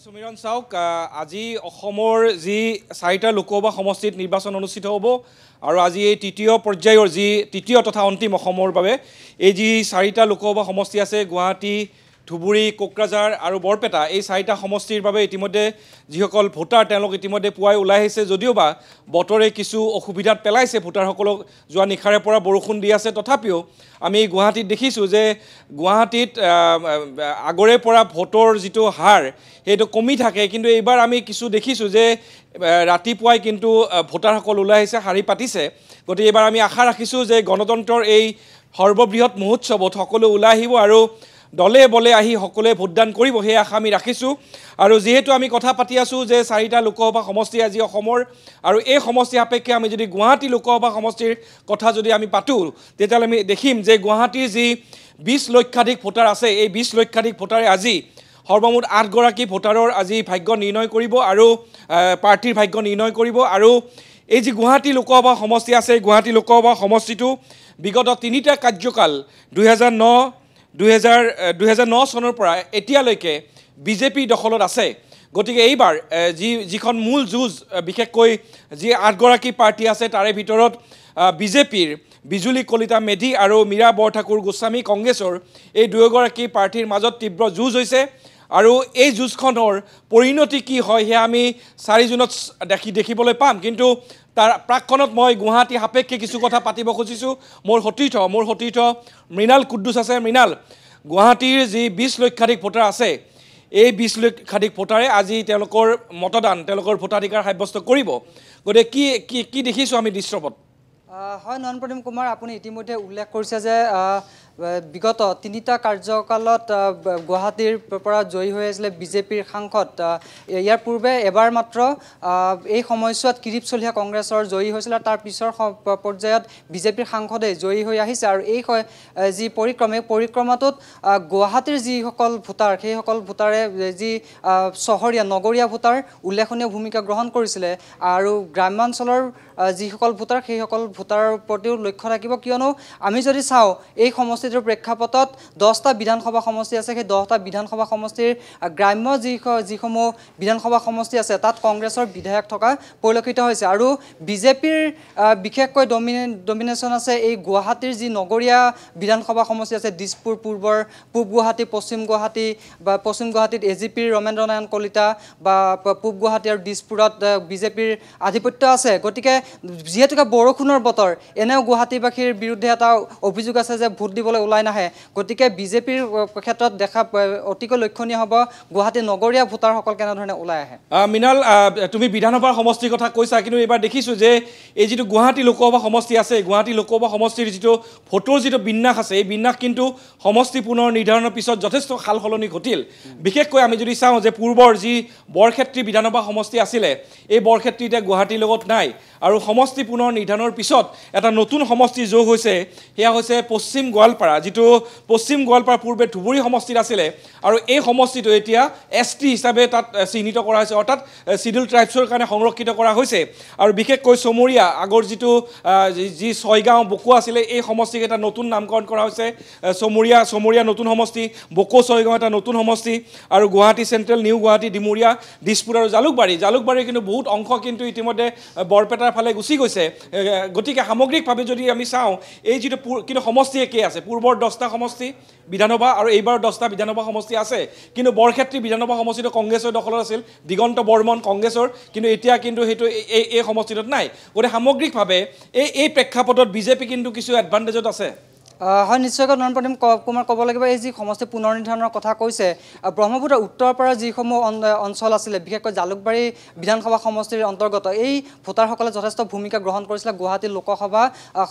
সুমিৰণ চাওক আজি অসমৰ যি 4টা লোকসভা সমষ্টিত নিৰ্বাচন অনুষ্ঠিত হ'ব আৰু আজি এই তৃতীয় পৰ্যায়ৰ যি তৃতীয় তথা অন্তিম অসমৰ বাবে এই যি 4টা লোকসভা সমষ্টি আছে গুৱাহাটী ধুবুৰী কোকৰাঝাৰ আৰু বৰপেটা এই 4টা সমষ্টিৰ বাবে ইতিমধ্যে যিসকল ভোটাৰ তেওঁলোক ইতিমধ্যে পুৱাই ওলাই আহিছে যদিওবা বতৰে কিছু অসুবিধাত পেলাইছে ভোটাৰসকলক যোৱা নিশাৰে পৰা বৰষুণ দি আছে তথাপিও আমি গুৱাহাটীত দেখিছোঁ যে গুৱাহাটীত আগৰে পৰা ভোটৰ যিটো হাৰ সেইটো কমি থাকে কিন্তু এইবাৰ আমি কিছু দেখিছোঁ যে ৰাতিপুৱাই কিন্তু ভোটাৰসকল ওলাই আহিছে শাৰী পাতিছে গতিকে এইবাৰ আমি আশা ৰাখিছোঁ যে গণতন্ত্ৰৰ এই সৰ্ববৃহৎ মহোৎসৱত সকলো ওলাই আহিব আৰু দলে বলে আহি সকলোৱে ভোটদান কৰিব সেই আশা আমি ৰাখিছোঁ আৰু যেহেতু আমি কথা পাতি আছোঁ যে 4টা লোকসভা সমষ্টি আজি অসমৰ আৰু এই সমষ্টি সাপেক্ষে আমি যদি গুৱাহাটী লোকসভা সমষ্টিৰ কথা যদি আমি পাতোঁ তেতিয়াহ'লে আমি দেখিম যে গুৱাহাটীৰ যি 20 লক্ষাধিক ভোটাৰ আছে এই 20 লক্ষাধিক ভোটাৰে আজি সৰ্বমুঠ 8 গৰাকী ভোটাৰৰ আজি ভাগ্য নিৰ্ণয় কৰিব আৰু পাৰ্টিৰ ভাগ্য নিৰ্ণয় কৰিব আৰু এই যি গুৱাহাটী লোকসভা সমষ্টি আছে গুৱাহাটী লোকসভা সমষ্টিটো বিগত 3টা কাৰ্যকাল 2009 চনৰ পৰা এতিয়ালৈকে বিজেপি দখলত আছে গতিকে এইবাৰ যিখন মূল যুঁজ বিশেষকৈ যি 8 গৰাকী পাৰ্টি আছে তাৰে ভিতৰত বিজেপিৰ বিজুলী কলিতা মেধি আৰু মীৰা বৰঠাকুৰ গোস্বামী কংগ্ৰেছৰ এই দুয়োগৰাকী পাৰ্টিৰ মাজত তীব্ৰ যুঁজ হৈছে আৰু এই যুঁজখনৰ পৰিণতি কি হয় সেয়া আমি 4 জুনত দেখিবলৈ পাম কিন্তু তাৰ প্ৰাকখনত মই গুৱাহাটী সাপেক্ষে কিছু কথা পাতিব খুজিছোঁ মোৰ সতীৰ্থ মৃণাল কুদ্দুছ আছে মৃণাল গুৱাহাটীৰ যি 20 লক্ষাধিক ভোটাৰ আছে এই 20 লক্ষাধিক ভোটাৰে আজি তেওঁলোকৰ মতদান তেওঁলোকৰ ভোটাধিকাৰ সাব্যস্ত কৰিব গতিকে কি দেখিছোঁ আমি দৃশ্যপট হয় নয়ন প্ৰতিম কুমাৰ আপুনি ইতিমধ্যে উল্লেখ কৰিছে যে বিগত 3টা কাৰ্যকালত গুৱাহাটীৰ পৰা জয়ী হৈ আছিল বিজেপিৰ সাংসদ ইয়াৰ পূৰ্বে এবাৰ মাত্ৰ এই সময়ছোৱাত কিৰিপ চলিহা কংগ্ৰেছৰ জয়ী হৈছিল তাৰ পিছৰ পৰ্যায়ত বিজেপিৰ সাংসদে জয়ী হৈ আহিছে আৰু এই যি পৰিক্ৰমাটোত গুৱাহাটীৰ যিসকল ভোটাৰ সেইসকল ভোটাৰে যি চহৰীয়া নগৰীয়া ভোটাৰ উল্লেখনীয় ভূমিকা গ্ৰহণ কৰিছিলে আৰু গ্ৰাম্যাঞ্চলৰ যিসকল ভোটাৰ সেইসকল ভোটাৰৰ প্ৰতিও লক্ষ্য থাকিব কিয়নো আমি যদি চাওঁ এই সমষ্টিটোৰ প্ৰেক্ষাপটত 10টা বিধানসভা সমষ্টি আছে সেই 10টা বিধানসভা সমষ্টিৰ গ্ৰাম্য যিসমূহ বিধানসভা সমষ্টি আছে তাত কংগ্ৰেছৰ বিধায়ক থকা পৰিলক্ষিত হৈছে আৰু বিজেপিৰ বিশেষকৈ ডমিনেশ্যন আছে এই গুৱাহাটীৰ যি নগৰীয়া বিধানসভা সমষ্টি আছে দিছপুৰ পূব গুৱাহাটী পশ্চিম গুৱাহাটী বা পশ্চিম গুৱাহাটীত এজিপিৰ ৰমেন্দ্ৰ নাৰায়ণ কলিতা বা পূব গুৱাহাটী আৰু দিছপুৰত বিজেপিৰ আধিপত্য আছে গতিকে যিহেতুকে বৰষুণৰ বতৰ এনেও গুৱাহাটীবাসীৰ বিৰুদ্ধে এটা অভিযোগ আছে যে ভোট দিবলৈ ওলাই নাহে গতিকে বিজেপিৰ ক্ষেত্ৰত দেখা অতিকৈ লক্ষণীয় হ'ব গুৱাহাটী নগৰীয়া ভোটাৰসকল কেনেধৰণে ওলাই আহে মৃণাল তুমি বিধানসভাৰ সমষ্টিৰ কথা কৈছা কিন্তু এইবাৰ দেখিছোঁ যে এই যিটো গুৱাহাটী লোকসভা সমষ্টি আছে গুৱাহাটী লোকসভা সমষ্টিৰ যিটো ভোটৰ যিটো বিন্যাস আছে এই বিন্যাস কিন্তু সমষ্টি পুনৰ নিৰ্ধাৰণৰ পিছত যথেষ্ট সাল সলনি ঘটিল বিশেষকৈ আমি যদি চাওঁ যে পূৰ্বৰ যি বৰক্ষেত্ৰী বিধানসভা সমষ্টি আছিলে এই বৰক্ষেত্ৰী এতিয়া গুৱাহাটীৰ লগত নাই আৰু সমষ্টি পুনৰ নিৰ্ধাৰণৰ পিছত এটা নতুন সমষ্টি যোগ হৈছে সেয়া হৈছে পশ্চিম গোৱালপাৰা যিটো পশ্চিম গোৱালপাৰা পূৰ্বে ধুবুৰী সমষ্টিত আছিলে আৰু এই সমষ্টিটো এতিয়া ST হিচাপে তাত চিহ্নিত কৰা হৈছে অৰ্থাৎ শিডিউল ট্ৰাইবছৰ কাৰণে সংৰক্ষিত কৰা হৈছে আৰু বিশেষকৈ চমৰীয়া আগৰ যিটো যি ছয়গাঁও বকো আছিলে এই সমষ্টিক এটা নতুন নামকৰণ কৰা হৈছে চমৰীয়া নতুন সমষ্টি বকো ছয়গাঁও এটা নতুন সমষ্টি আৰু গুৱাহাটী চেণ্ট্ৰেল নিউ গুৱাহাটী ডিমৰীয়া দিছপুৰ আৰু জালুকবাৰীৰ কিন্তু বহুত অংশ কিন্তু ইতিমধ্যে বৰপেটাৰ ফালে গুচি গৈছে গতিকে সামগ্ৰিকভাৱে যদি আমি চাওঁ এই যিটো কিন্তু সমষ্টি একেই আছে পূৰ্বৰ 10টা সমষ্টি বিধানসভা আৰু এইবাৰ 10টা বিধানসভা সমষ্টি আছে কিন্তু বৰক্ষেত্ৰী বিধানসভা সমষ্টিটো কংগ্ৰেছৰ দখলত আছিল দিগন্ত বৰ্মন কংগ্ৰেছৰ কিন্তু এতিয়া কিন্তু সেইটো এই সমষ্টিটোত নাই গতিকে সামগ্ৰিকভাৱে এই প্ৰেক্ষাপটত বিজেপি কিন্তু কিছু এডভান্টেজত আছে হয় নিশ্চয়কৈ নয়ন প্ৰতিম কুমাৰ ক'ব লাগিব এই যি সমষ্টি পুনৰ নিৰ্ধাৰণৰ কথা কৈছে ব্ৰহ্মপুত্ৰৰ উত্তৰৰ পৰা যিসমূহ অঞ্চল আছিলে বিশেষকৈ জালুকবাৰী বিধানসভা সমষ্টিৰ অন্তৰ্গত এই ভোটাৰসকলে যথেষ্ট ভূমিকা গ্ৰহণ কৰিছিলে গুৱাহাটী লোকসভা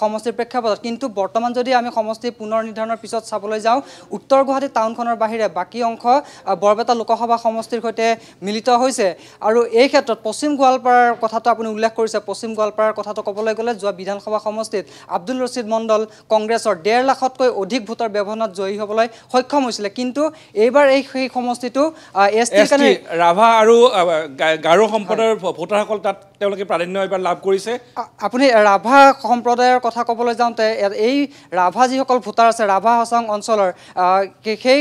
সমষ্টিৰ প্ৰেক্ষাপটত কিন্তু বৰ্তমান যদি আমি সমষ্টি পুনৰ নিৰ্ধাৰণৰ পিছত চাবলৈ যাওঁ উত্তৰ গুৱাহাটী টাউনখনৰ বাহিৰে বাকী অংশ বৰপেটা লোকসভা সমষ্টিৰ সৈতে মিলিত হৈছে আৰু এই ক্ষেত্ৰত পশ্চিম গোৱালপাৰাৰ কথাটো আপুনি উল্লেখ কৰিছে পশ্চিম গোৱালপাৰাৰ কথাটো ক'বলৈ গ'লে যোৱা বিধানসভা সমষ্টিত আব্দুল ৰছিদ মণ্ডল কংগ্ৰেছৰ 1.5 লাখতকৈ অধিক ভোটাৰ ব্যৱধানত জয়ী হ'বলৈ সক্ষম হৈছিলে কিন্তু এইবাৰ সেই সমষ্টিটো এছটিৰ কাৰণে ৰাভা আৰু গাৰো সম্প্ৰদায়ৰ ভোটাৰসকল তাত তেওঁলোকে প্ৰাধান্য এবাৰ লাভ কৰিছে আপুনি ৰাভা সম্প্ৰদায়ৰ কথা ক'বলৈ যাওঁতে এই ৰাভা যিসকল ভোটাৰ আছে ৰাভা হাছাং অঞ্চলৰ সেই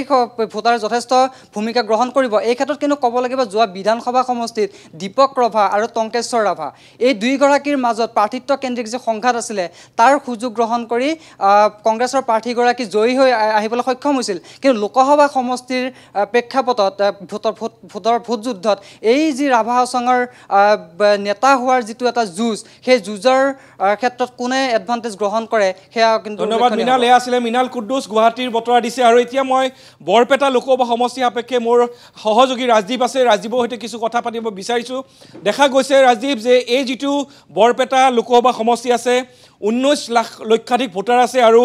ভোটাৰ যথেষ্ট ভূমিকা গ্ৰহণ কৰিব এই ক্ষেত্ৰত কিন্তু ক'ব লাগিব যোৱা বিধানসভা সমষ্টিত দীপক ৰাভা আৰু টংকেশ্বৰ ৰাভা এই দুইগৰাকীৰ মাজত প্ৰাৰ্থিত্ব কেন্দ্ৰিক যে সংঘাত আছিলে তাৰ সুযোগ গ্ৰহণ কৰি কংগ্ৰেছৰ প্ৰাৰ্থীগৰাকী জয়ী হৈ আহিবলৈ সক্ষম হৈছিল কিন্তু লোকসভা সমষ্টিৰ প্ৰেক্ষাপটত ভোট যুদ্ধত এই যি ৰাভা হাছাঙৰ নেতা হোৱাৰ যিটো এটা যুঁজ সেই যুঁজৰ ক্ষেত্ৰত কোনে এডভান্টেজ গ্ৰহণ কৰে সেয়া কিন্তু ধন্যবাদ মিনাল এয়া আছিলে মিনাল কুদ্দুছ গুৱাহাটীৰ বতৰা দিছে আৰু এতিয়া মই বৰপেটা লোকসভা সমষ্টি সাপেক্ষে মোৰ সহযোগী ৰাজদীপ আছে ৰাজদীপৰ সৈতে কিছু কথা পাতিব বিচাৰিছোঁ দেখা গৈছে ৰাজদীপ যে এই যিটো বৰপেটা লোকসভা সমষ্টি আছে 19 লক্ষাধিক ভোটাৰ আছে আৰু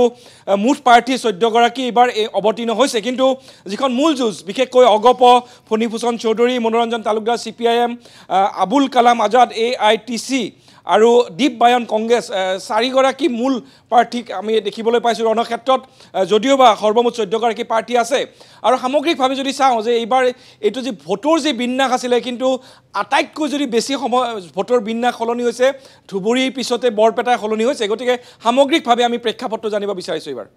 মুঠ প্ৰাৰ্থী 14 গৰাকী এইবাৰ অৱতীৰ্ণ হৈছে কিন্তু যিখন মূল যুঁজ বিশেষকৈ অগপ ফণীভূষণ চৌধুৰী মনোৰঞ্জন তালুকদাৰ CPIM আবুল কালাম আজাদ AITC আৰু দীপ বায়ন কংগ্ৰেছ 4 গৰাকী মূল প্ৰাৰ্থীক আমি দেখিবলৈ পাইছোঁ ৰণক্ষেত্ৰত যদিওবা সৰ্বমুঠ 14 গৰাকী প্ৰাৰ্থী আছে আৰু সামগ্ৰিকভাৱে যদি চাওঁ যে এইবাৰ এইটো যি ভোটৰ যি বিন্যাস আছিলে কিন্তু আটাইতকৈ যদি বেছি সময় ভোটৰ বিন্যাস সলনি হৈছে ধুবুৰীৰ পিছতে বৰপেটাই সলনি হৈছে গতিকে সামগ্ৰিকভাৱে আমি প্ৰেক্ষাপটটো জানিব বিচাৰিছোঁ এইবাৰ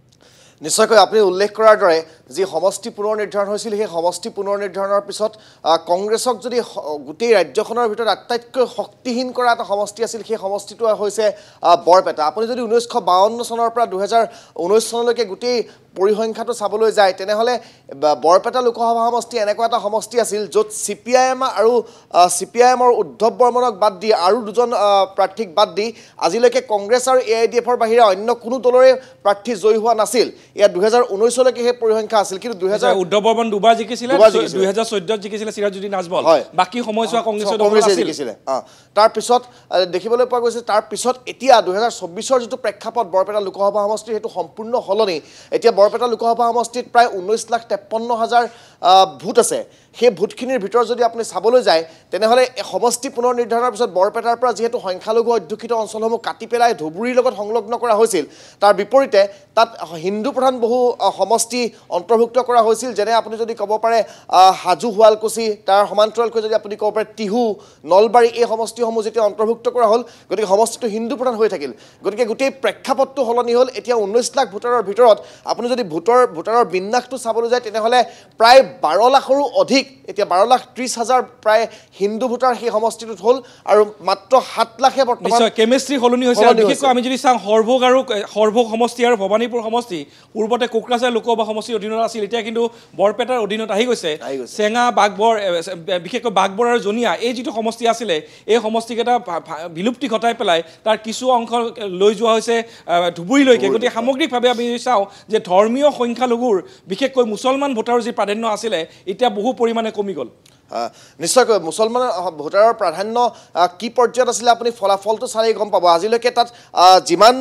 নিশ্চয়কৈ আপুনি উল্লেখ কৰাৰ দৰে যি সমষ্টি পুনৰ নিৰ্ধাৰণ হৈছিল সেই সমষ্টি পুনৰ নিৰ্ধাৰণৰ পিছত কংগ্ৰেছক যদি গোটেই ৰাজ্যখনৰ ভিতৰত আটাইতকৈ শক্তিহীন কৰা এটা সমষ্টি আছিল সেই সমষ্টিটো হৈছে বৰপেটা আপুনি যদি 1952 চনৰ পৰা 2019 চনলৈকে গোটেই পৰিসংখ্যাটো চাবলৈ যায় তেনেহ'লে বৰপেটা লোকসভা সমষ্টি এনেকুৱা এটা সমষ্টি আছিল য'ত CPIMৰ উদ্ধৱ বৰ্মনক বাদ দি আৰু দুজন প্ৰাৰ্থীক বাদ দি আজিলৈকে কংগ্ৰেছ আৰু AIDFৰ বাহিৰে অন্য কোনো দলৰে প্ৰাৰ্থী জয়ী হোৱা নাছিল ইয়াত 2019 লৈকে সেই পৰিসংখ্যা আছিল কিন্তু 2000 উদ্ধৱ বৰ্মন দুবাৰ জিকিছিলে 2014 জিকিছিলে সিৰাজুদ্দিন আজমল বাকি সময়ছোৱা কংগ্ৰেছে জিকিছিলে তাৰ পিছত দেখিবলৈ পোৱা গৈছে তাৰ পিছত এতিয়া 2024ৰ যিটো প্ৰেক্ষাপট বৰপেটা লোকসভা সমষ্টি হেতু সম্পূৰ্ণ হলনি এতিয়া বৰপেটা লোকসভা সমষ্টিত প্ৰায় 19,53,000 ভোট আছে সেই ভোটখিনিৰ ভিতৰত যদি আপুনি চাবলৈ যায় তেনেহ'লে সমষ্টি পুনৰ নিৰ্ধাৰণৰ পিছত বৰপেটাৰ পৰা যেহেতু সংখ্যালঘু অধ্যুষিত অঞ্চলসমূহ কাটি পেলাই ধুবুৰীৰ লগত সংলগ্ন কৰা হৈছিল তাৰ বিপৰীতে তাত হিন্দু প্ৰধান বহু সমষ্টি অন্তৰ্ভুক্ত কৰা হৈছিল যেনে আপুনি যদি ক'ব পাৰে হাজু শুৱালকুছি তাৰ সমান্তৰালকৈ যদি আপুনি ক'ব পাৰে টিহু নলবাৰী এই সমষ্টিসমূহ যেতিয়া অন্তৰ্ভুক্ত কৰা হ'ল গতিকে সমষ্টিটো হিন্দু প্ৰধান হৈ থাকিল গতিকে গোটেই প্ৰেক্ষাপটটো সলনি হ'ল এতিয়া 19 লাখ ভোটাৰৰ ভিতৰত আপুনি যদি ভোটাৰৰ বিন্যাসটো চাবলৈ যায় তেনেহ'লে প্ৰায় 12 লাখৰো অধিক এতিয়া 12,30,000 প্ৰায় হিন্দু ভোটাৰ সেই সমষ্টিটোত হ'ল আৰু মাত্ৰ 7 লাখে বৰ্তমান নিশ্চয় কেমিষ্ট্ৰি সলনি হৈছে বিশেষকৈ আমি যদি চাওঁ সৰভোগ সমষ্টি আৰু ভৱানীপুৰ সমষ্টি পূৰ্বতে কোকৰাঝাৰ লোকসভা সমষ্টিৰ অধীনত আছিল এতিয়া কিন্তু বৰপেটাৰ অধীনত আহি গৈছে চেঙা বাগবৰ বিশেষকৈ বাগবৰ আৰু জনিয়া এই যিটো সমষ্টি আছিলে এই সমষ্টিকেইটা বিলুপ্তি ঘটাই পেলাই তাৰ কিছু অংশ লৈ যোৱা হৈছে ধুবুৰীলৈকে গতিকে সামগ্ৰিকভাৱে আমি চাওঁ যে ধৰ্মীয় সংখ্যালঘুৰ বিশেষকৈ মুছলমান ভোটাৰৰ যি প্ৰাধান্য আছিলে এতিয়া বহু পৰিমাণে কমি গ'ল নিশ্চয়কৈ মুছলমান ভোটাৰৰ প্ৰাধান্য কি পৰ্যায়ত আছিলে আপুনি ফলাফলটো চালেই গম পাব আজিলৈকে তাত যিমান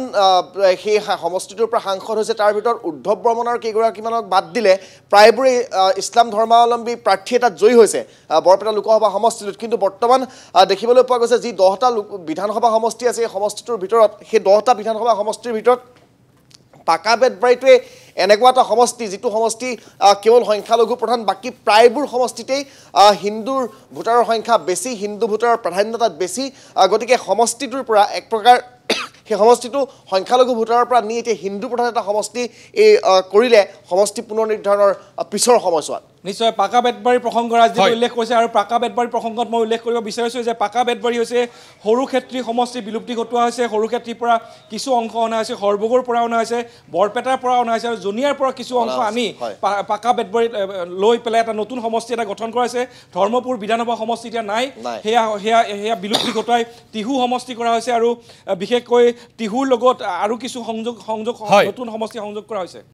সেই সমষ্টিটোৰ পৰা সাংসদ হৈছে তাৰ ভিতৰত উদ্ধৱ বৰ্মনৰ কেইগৰাকীমানক বাদ দিলে প্ৰায়বোৰেই ইছলাম ধৰ্মাৱলম্বী প্ৰাৰ্থী এটাত জয়ী হৈছে বৰপেটা লোকসভা সমষ্টিটোত কিন্তু বৰ্তমান দেখিবলৈ পোৱা গৈছে যি 10টা বিধানসভা সমষ্টি আছে এই সমষ্টিটোৰ ভিতৰত সেই 10টা বিধানসভা সমষ্টিৰ ভিতৰত পাকা বেতবাৰীটোৱে এনেকুৱা এটা সমষ্টি যিটো সমষ্টি কেৱল সংখ্যালঘু প্ৰধান বাকী প্ৰায়বোৰ সমষ্টিতেই হিন্দুৰ ভোটাৰৰ সংখ্যা বেছি হিন্দু ভোটাৰৰ প্ৰাধান্যতা বেছি গতিকে সমষ্টিটোৰ পৰা এক প্ৰকাৰ সেই সমষ্টিটো সংখ্যালঘু ভোটাৰৰ পৰা নি এতিয়া হিন্দু প্ৰধান এটা সমষ্টি এই কৰিলে সমষ্টি পুনৰ নিৰ্ধাৰণৰ পিছৰ সময়ছোৱাত নিশ্চয় পাকা বেতবাৰী প্ৰসংগ ৰাজদীপ উল্লেখ কৰিছে আৰু পাকা বেতবাৰী প্ৰসংগত মই উল্লেখ কৰিব বিচাৰিছোঁ যে পাকা বেতবাৰী হৈছে সৰু ক্ষেত্ৰী সমষ্টি বিলুপ্তি ঘটোৱা হৈছে সৰু ক্ষেত্ৰীৰ পৰা কিছু অংশ অনা হৈছে সৰভোগৰ পৰা অনা হৈছে বৰপেটাৰ পৰা অনা হৈছে আৰু জনিয়াৰ পৰা কিছু অংশ আনি পাকা বেতবাৰীত লৈ পেলাই এটা নতুন সমষ্টি এটা গঠন কৰা হৈছে ধৰ্মপুৰ বিধানসভা সমষ্টি এতিয়া নাই সেয়া বিলুপ্তি ঘটোৱাই টিহু সমষ্টি কৰা হৈছে আৰু বিশেষকৈ টিহুৰ লগত আৰু কিছু সংযোগ নতুন সমষ্টি সংযোগ কৰা হৈছে